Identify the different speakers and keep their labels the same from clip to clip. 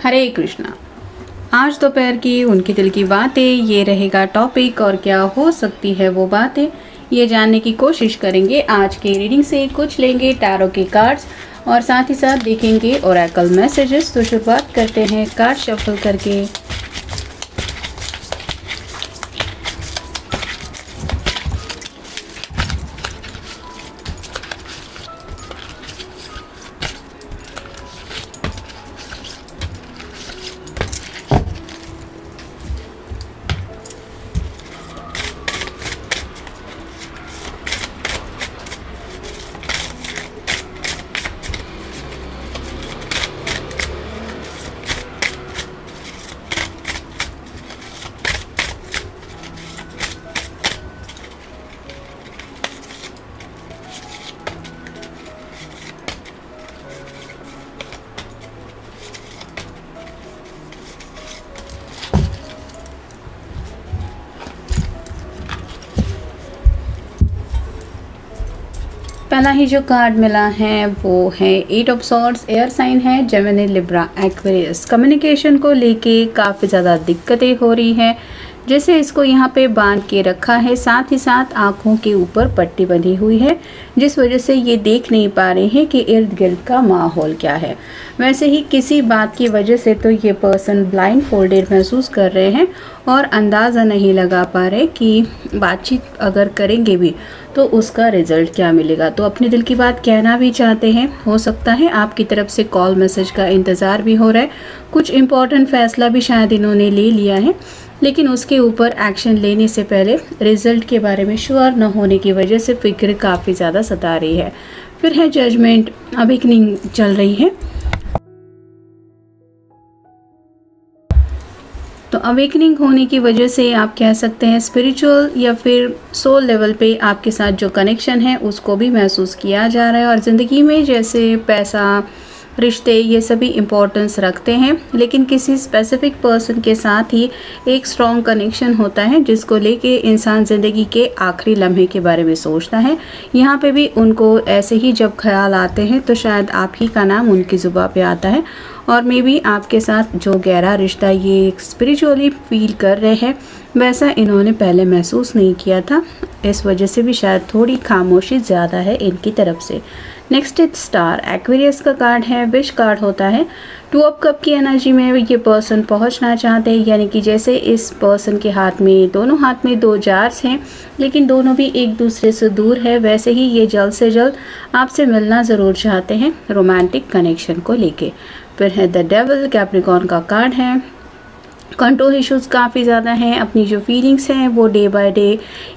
Speaker 1: हरे कृष्णा। आज दोपहर की उनके दिल की बातें, ये रहेगा टॉपिक। और क्या हो सकती है वो बातें, ये जानने की कोशिश करेंगे। आज के रीडिंग से कुछ लेंगे टैरो के कार्ड्स और साथ ही साथ देखेंगे ओरेकल मैसेजेस। तो शुरुआत करते हैं कार्ड शफल करके। पहला ही जो कार्ड मिला है वो है 8 ऑफ सॉर्ड्स। एयर साइन है, जेमिनी, लिब्रा, एक्वेरियस। कम्युनिकेशन को लेके काफ़ी ज़्यादा दिक्कतें हो रही हैं, जैसे इसको यहाँ पे बांध के रखा है। साथ ही साथ आँखों के ऊपर पट्टी बंधी हुई है, जिस वजह से ये देख नहीं पा रहे हैं कि इर्द गिर्द का माहौल क्या है। वैसे ही किसी बात की वजह से तो ये पर्सन ब्लाइंड फोल्डेड महसूस कर रहे हैं और अंदाज़ा नहीं लगा पा रहे कि बातचीत अगर करेंगे भी तो उसका रिजल्ट क्या मिलेगा। तो अपने दिल की बात कहना भी चाहते हैं। हो सकता है आपकी तरफ से कॉल मैसेज का इंतज़ार भी हो रहा है। कुछ इम्पोर्टेंट फैसला भी शायद इन्होंने ले लिया है, लेकिन उसके ऊपर एक्शन लेने से पहले रिजल्ट के बारे में श्योर न होने की वजह से फिक्र काफ़ी ज़्यादा सता रही है। फिर है जजमेंट, अवेकनिंग चल रही है। तो अवेकनिंग होने की वजह से आप कह सकते हैं स्पिरिचुअल या फिर सोल लेवल पे आपके साथ जो कनेक्शन है उसको भी महसूस किया जा रहा है। और ज़िंदगी में जैसे पैसा, रिश्ते, ये सभी इम्पोर्टेंस रखते हैं, लेकिन किसी स्पेसिफिक पर्सन के साथ ही एक स्ट्रॉन्ग कनेक्शन होता है जिसको लेके इंसान ज़िंदगी के आखिरी लम्हे के बारे में सोचता है। यहाँ पे भी उनको ऐसे ही जब ख्याल आते हैं तो शायद आप ही का नाम उनकी ज़ुबान पे आता है। और मे बी आपके साथ जो गहरा रिश्ता ये स्पिरिचुअली फील कर रहे हैं वैसा इन्होंने पहले महसूस नहीं किया था। इस वजह से भी शायद थोड़ी खामोशी ज़्यादा है इनकी तरफ से। Next is star. एक्वेरियस का कार्ड है, विश कार्ड होता है। 2 ऑफ कप की एनर्जी में ये पर्सन पहुंचना चाहते हैं, यानी कि जैसे इस पर्सन के हाथ में, दोनों हाथ में 2 जार्स हैं, लेकिन दोनों भी एक दूसरे से दूर है। वैसे ही ये जल्द से जल्द आपसे मिलना ज़रूर चाहते हैं रोमांटिक कनेक्शन को लेके। फिर है द डेविल, कैप्रिकॉर्न का कार्ड है। कंट्रोल इश्यूज़ काफ़ी ज़्यादा हैं। अपनी जो फीलिंग्स हैं वो डे बाय डे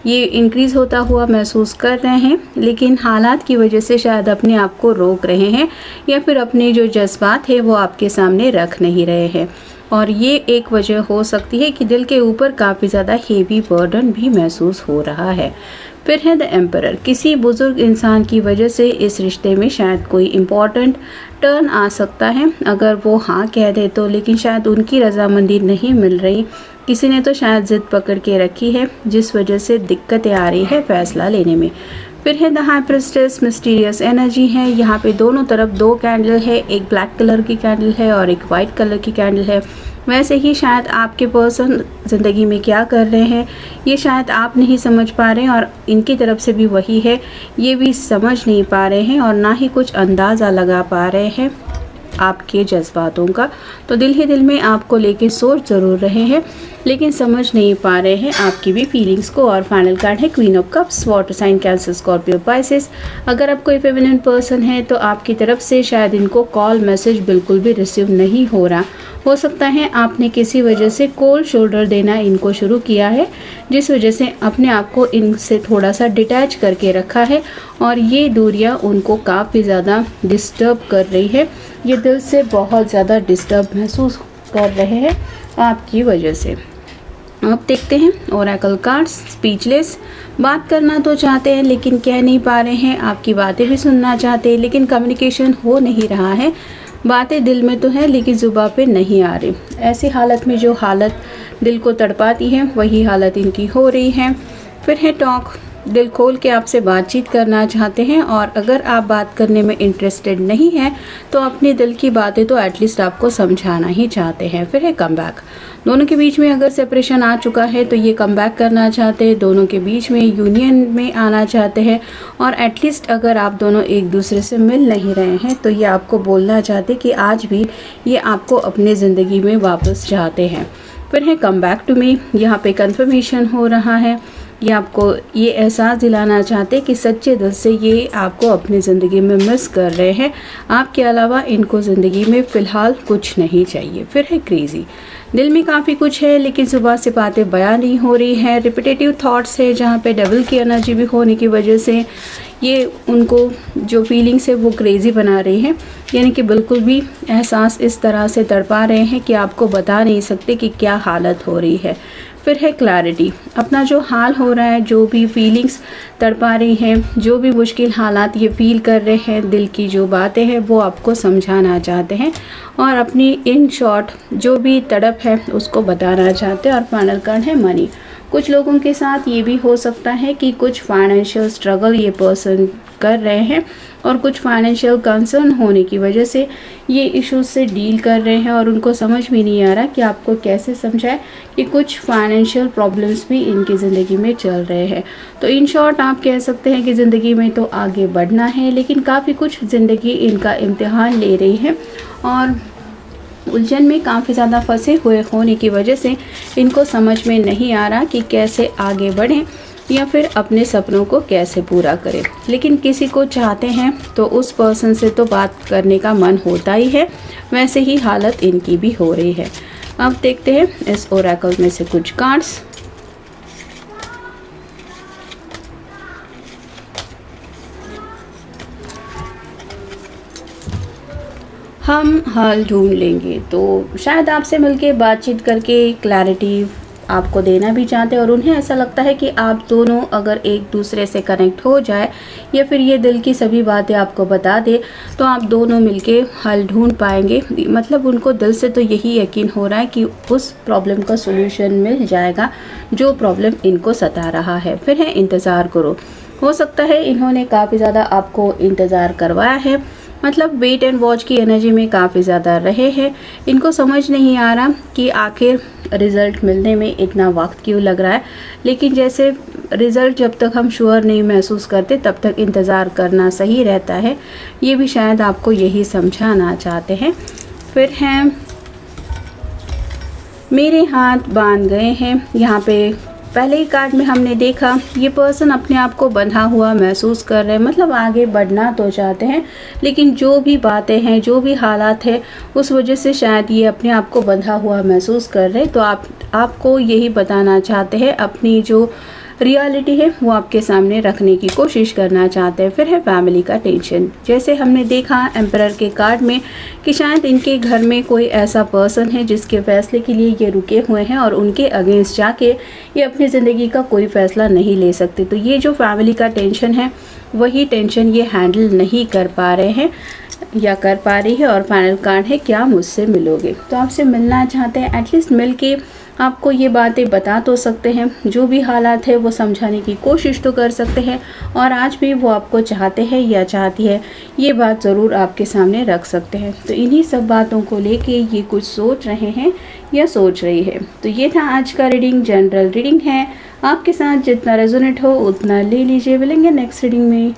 Speaker 1: ये इंक्रीज़ होता हुआ महसूस कर रहे हैं, लेकिन हालात की वजह से शायद अपने आप को रोक रहे हैं या फिर अपने जो जज्बात है वो आपके सामने रख नहीं रहे हैं। और ये एक वजह हो सकती है कि दिल के ऊपर काफ़ी ज़्यादा हेवी बर्डन भी महसूस हो रहा है। फिर है द एम्परर। किसी बुजुर्ग इंसान की वजह से इस रिश्ते में शायद कोई इम्पोर्टेंट टर्न आ सकता है अगर वो हाँ कह दे तो, लेकिन शायद उनकी रजामंदी नहीं मिल रही। किसी ने तो शायद ज़िद पकड़ के रखी है जिस वजह से दिक्कतें आ रही है फैसला लेने में। फिर है the high priestess, mysterious energy है। यहाँ पे दोनों तरफ 2 कैंडल है, एक ब्लैक कलर की कैंडल है और एक वाइट कलर की कैंडल है। वैसे ही शायद आपके पर्सन ज़िंदगी में क्या कर रहे हैं ये शायद आप नहीं समझ पा रहे हैं, और इनकी तरफ से भी वही है, ये भी समझ नहीं पा रहे हैं और ना ही कुछ अंदाज़ा लगा पा रहे हैं आपके जज्बातों का। तो दिल ही दिल में आपको लेके सोच ज़रूर रहे हैं, लेकिन समझ नहीं पा रहे हैं आपकी भी फीलिंग्स को। और फाइनल कार्ड है queen of cups, water sign, Cancer, Scorpio, Pisces. अगर आप कोई फेमिनिन पर्सन है तो आपकी तरफ से शायद इनको कॉल मैसेज बिल्कुल भी रिसीव नहीं हो रहा। हो सकता है आपने किसी वजह से कोल्ड शोल्डर देना इनको शुरू किया है, जिस वजह से अपने आप को इनसे थोड़ा सा डिटैच करके रखा है और ये दूरियां उनको काफ़ी ज़्यादा डिस्टर्ब कर रही है। ये दिल से बहुत ज़्यादा डिस्टर्ब महसूस कर रहे हैं आपकी वजह से। अब देखते हैं ओरेकल कार्ड्स। स्पीचलेस। बात करना तो चाहते हैं लेकिन कह नहीं पा रहे हैं, आपकी बातें भी सुनना चाहते हैं लेकिन कम्युनिकेशन हो नहीं रहा है। बातें दिल में तो है लेकिन ज़ुबान पे नहीं आ रही। ऐसी हालत में जो हालत दिल को तड़पाती है वही हालत इनकी हो रही है। फिर है टॉक। दिल खोल के आपसे बातचीत करना चाहते हैं, और अगर आप बात करने में इंटरेस्टेड नहीं हैं तो अपने दिल की बातें तो एटलीस्ट आपको समझाना ही चाहते हैं। फिर है कम बैक। दोनों के बीच में अगर सेपरेशन आ चुका है तो ये कम बैक करना चाहते हैं, दोनों के बीच में यूनियन में आना चाहते हैं, और एटलीस्ट अगर आप दोनों एक दूसरे से मिल नहीं रहे हैं तो ये आपको बोलना चाहते कि आज भी ये आपको अपने ज़िंदगी में वापस चाहते हैं। फिर है कम बैक टू मी। यहाँ पे कंफर्मेशन हो रहा है, ये आपको ये एहसास दिलाना चाहते कि सच्चे दिल से ये आपको अपनी ज़िंदगी में मिस कर रहे हैं, आपके अलावा इनको ज़िंदगी में फ़िलहाल कुछ नहीं चाहिए। फिर है क्रेज़ी। दिल में काफ़ी कुछ है लेकिन सुबह से बातें बयां नहीं हो रही हैं, रिपीटेटिव थॉट्स है जहाँ पे डबल की एनर्जी भी होने की वजह से ये उनको जो फीलिंग्स है वो क्रेज़ी बना रही है, यानी कि बिल्कुल भी एहसास इस तरह से तड़पा रहे हैं कि आपको बता नहीं सकते कि क्या हालत हो रही है। फिर है क्लैरिटी। अपना जो हाल हो रहा है, जो भी फीलिंग्स तड़पा रही हैं, जो भी मुश्किल हालात ये फील कर रहे हैं, दिल की जो बातें हैं वो आपको समझाना चाहते हैं और अपनी इन शॉर्ट जो भी तड़प है उसको बताना चाहते हैं। और फाइनल कार्ड है मनी। कुछ लोगों के साथ ये भी हो सकता है कि कुछ फाइनेंशियल स्ट्रगल ये पर्सन कर रहे हैं और कुछ फाइनेंशियल कंसर्न होने की वजह से ये इश्यूज से डील कर रहे हैं और उनको समझ भी नहीं आ रहा कि आपको कैसे समझाए कि कुछ फाइनेंशियल प्रॉब्लम्स भी इनकी ज़िंदगी में चल रहे हैं। तो इन शॉर्ट आप कह सकते हैं कि ज़िंदगी में तो आगे बढ़ना है लेकिन काफ़ी कुछ ज़िंदगी इनका इम्तिहान ले रही है और उलझन में काफ़ी ज़्यादा फंसे हुए होने की वजह से इनको समझ में नहीं आ रहा कि कैसे आगे बढ़ें या फिर अपने सपनों को कैसे पूरा करें। लेकिन किसी को चाहते हैं तो उस पर्सन से तो बात करने का मन होता ही है, वैसे ही हालत इनकी भी हो रही है। अब देखते हैं इस ओरेकल में से कुछ कार्ड्स। हम हल ढूंढ लेंगे, तो शायद आपसे मिलके बातचीत करके क्लैरिटी आपको देना भी चाहते हैं और उन्हें ऐसा लगता है कि आप दोनों अगर एक दूसरे से कनेक्ट हो जाए या फिर ये दिल की सभी बातें आपको बता दे तो आप दोनों मिलके हल ढूंढ पाएंगे। मतलब उनको दिल से तो यही यकीन हो रहा है कि उस प्रॉब्लम का सॉल्यूशन मिल जाएगा जो प्रॉब्लम इनको सता रहा है। फिर है इंतज़ार करो। हो सकता है इन्होंने काफ़ी ज़्यादा आपको इंतज़ार करवाया है, मतलब वेट एंड वॉच की एनर्जी में काफ़ी ज़्यादा रहे हैं। इनको समझ नहीं आ रहा कि आखिर रिज़ल्ट मिलने में इतना वक्त क्यों लग रहा है, लेकिन जैसे रिज़ल्ट जब तक हम श्योर नहीं महसूस करते तब तक इंतज़ार करना सही रहता है। ये भी शायद आपको यही समझाना चाहते हैं। फिर हैं मेरे हाथ बांध गए हैं। यहाँ पे पहले ही कार्ड में हमने देखा ये पर्सन अपने आप को बंधा हुआ महसूस कर रहे हैं, मतलब आगे बढ़ना तो चाहते हैं लेकिन जो भी बातें हैं, जो भी हालात है उस वजह से शायद ये अपने आप को बंधा हुआ महसूस कर रहे हैं। तो आपको यही बताना चाहते हैं, अपनी जो रियलिटी है वो आपके सामने रखने की कोशिश करना चाहते हैं। फिर है फैमिली का टेंशन। जैसे हमने देखा एम्परर के कार्ड में कि शायद इनके घर में कोई ऐसा पर्सन है जिसके फैसले के लिए ये रुके हुए हैं और उनके अगेंस्ट जाके ये अपनी ज़िंदगी का कोई फ़ैसला नहीं ले सकते। तो ये जो फैमिली का टेंशन है वही टेंशन ये हैंडल नहीं कर पा रहे हैं या कर पा रही है। और फाइनल कार्ड है क्या मुझसे मिलोगे। तो आपसे मिलना चाहते हैं, एटलीस्ट मिल के आपको ये बातें बता तो सकते हैं, जो भी हालात है वो समझाने की कोशिश तो कर सकते हैं और आज भी वो आपको चाहते हैं या चाहती है ये बात ज़रूर आपके सामने रख सकते हैं। तो इन्हीं सब बातों को लेके ये कुछ सोच रहे हैं या सोच रही है। तो ये था आज का रीडिंग। जनरल रीडिंग है, आपके साथ जितना रेजोनेट हो उतना ले लीजिए। मिलेंगे नेक्स्ट रीडिंग में।